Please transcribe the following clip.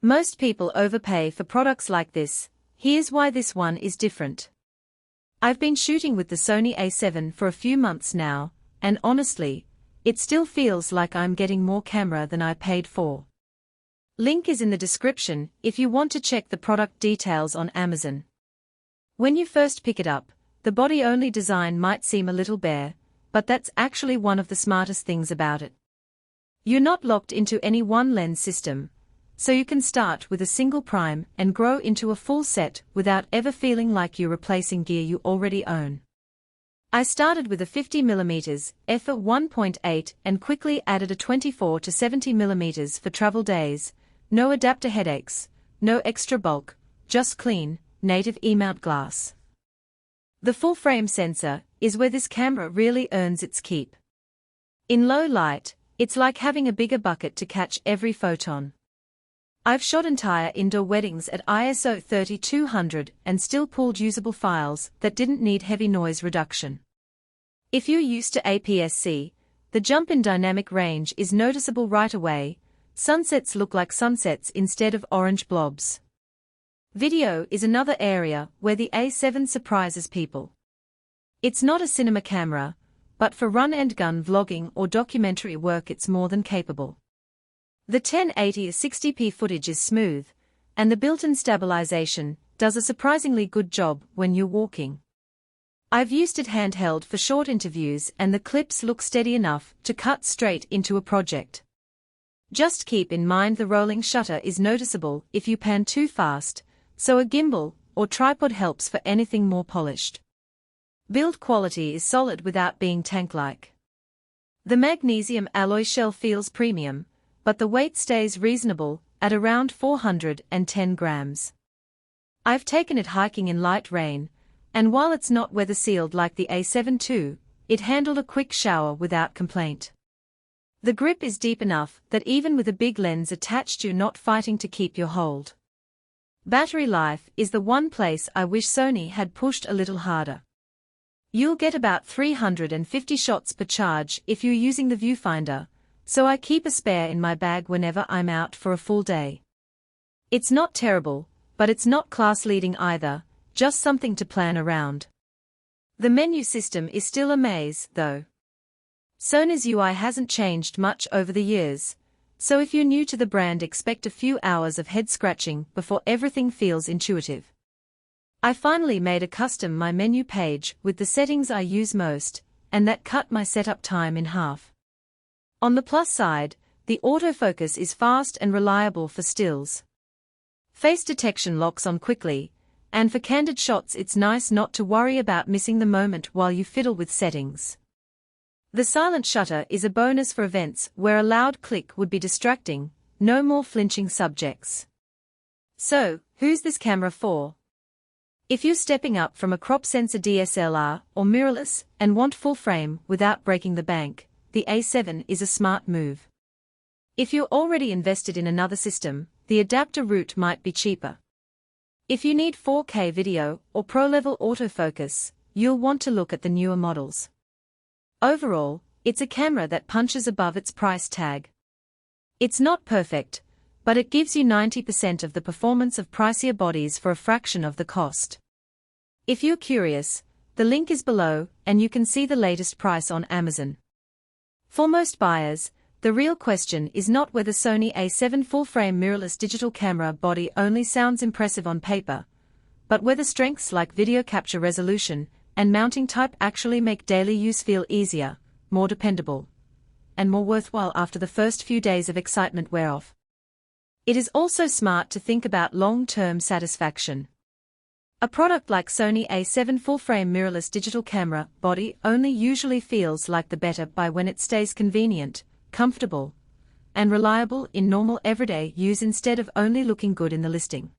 Most people overpay for products like this. Here's why this one is different. I've been shooting with the Sony A7 for a few months now, and honestly, it still feels like I'm getting more camera than I paid for. Link is in the description if you want to check the product details on Amazon. When you first pick it up, the body-only design might seem a little bare, but that's actually one of the smartest things about it. You're not locked into any one lens system, so you can start with a single prime and grow into a full set without ever feeling like you're replacing gear you already own. I started with a 50mm f1.8 and quickly added a 24 to 70mm for travel days. No adapter headaches, no extra bulk, just clean, native E-mount glass. The full-frame sensor is where this camera really earns its keep. In low light, it's like having a bigger bucket to catch every photon. I've shot entire indoor weddings at ISO 3200 and still pulled usable files that didn't need heavy noise reduction. If you're used to APS-C, the jump in dynamic range is noticeable right away. Sunsets look like sunsets instead of orange blobs. Video is another area where the A7 surprises people. It's not a cinema camera, but for run-and-gun vlogging or documentary work it's more than capable. The 1080-60p footage is smooth, and the built-in stabilization does a surprisingly good job when you're walking. I've used it handheld for short interviews and the clips look steady enough to cut straight into a project. Just keep in mind the rolling shutter is noticeable if you pan too fast, so a gimbal or tripod helps for anything more polished. Build quality is solid without being tank-like. The magnesium alloy shell feels premium, but the weight stays reasonable at around 410 grams. I've taken it hiking in light rain, and while it's not weather-sealed like the A7 II, it handled a quick shower without complaint. The grip is deep enough that even with a big lens attached you're not fighting to keep your hold. Battery life is the one place I wish Sony had pushed a little harder. You'll get about 350 shots per charge if you're using the viewfinder, so I keep a spare in my bag whenever I'm out for a full day. It's not terrible, but it's not class-leading either, just something to plan around. The menu system is still a maze, though. Sony's UI hasn't changed much over the years, so if you're new to the brand expect a few hours of head-scratching before everything feels intuitive. I finally made a custom My Menu page with the settings I use most, and that cut my setup time in half. On the plus side, the autofocus is fast and reliable for stills. Face detection locks on quickly, and for candid shots it's nice not to worry about missing the moment while you fiddle with settings. The silent shutter is a bonus for events where a loud click would be distracting, no more flinching subjects. So, who's this camera for? If you're stepping up from a crop sensor DSLR or mirrorless and want full frame without breaking the bank, the A7 is a smart move. If you're already invested in another system, the adapter route might be cheaper. If you need 4K video or pro-level autofocus, you'll want to look at the newer models. Overall, it's a camera that punches above its price tag. It's not perfect, but it gives you 90% of the performance of pricier bodies for a fraction of the cost. If you're curious, the link is below and you can see the latest price on Amazon. For most buyers, the real question is not whether Sony A7 full-frame mirrorless digital camera body only sounds impressive on paper, but whether strengths like video capture resolution and mounting type actually make daily use feel easier, more dependable, and more worthwhile after the first few days of excitement wear off. It is also smart to think about long-term satisfaction. A product like Sony A7 full-frame mirrorless digital camera body only usually feels like the better buy when it stays convenient, comfortable, and reliable in normal everyday use instead of only looking good in the listing.